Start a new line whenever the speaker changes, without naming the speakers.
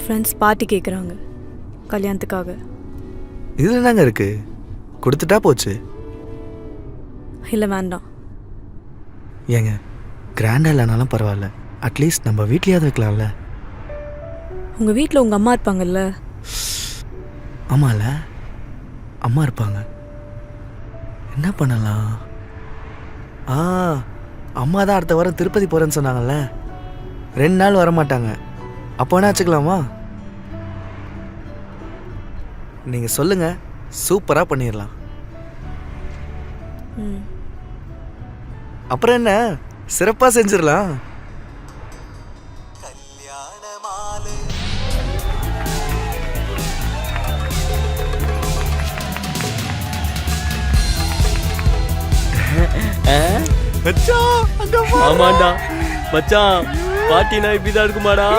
Friends party கேட்குறாங்க கல்யாணத்துக்காக.
இதில் என்னங்க இருக்கு, கொடுத்துட்டா போச்சு.
இல்லை வேண்டாம்.
ஏங்க கிராண்டாக இல்லைனாலும் பரவாயில்ல, அட்லீஸ்ட் நம்ம வீட்லேயாவது வைக்கலாம்ல.
உங்கள் வீட்டில் உங்கள் அம்மா இருப்பாங்கல்ல.
ஆமாம்ல, அம்மா இருப்பாங்க. என்ன பண்ணலாம்? அம்மா தான் அடுத்த வாரம் திருப்பதி போகிறேன்னு சொன்னாங்கல்ல, 2 நாள் வரமாட்டாங்க. அப்போ வேணா வச்சுக்கலாமா? நீங்கள் சொல்லுங்கள், சூப்பராக பண்ணிடலாம். அப்புறம் என்ன, சிறப்பாக செஞ்சிடலாம்.
ஆமாண்டா மச்சான், பாட்டினா இப்படிதான் இருக்குமாடா?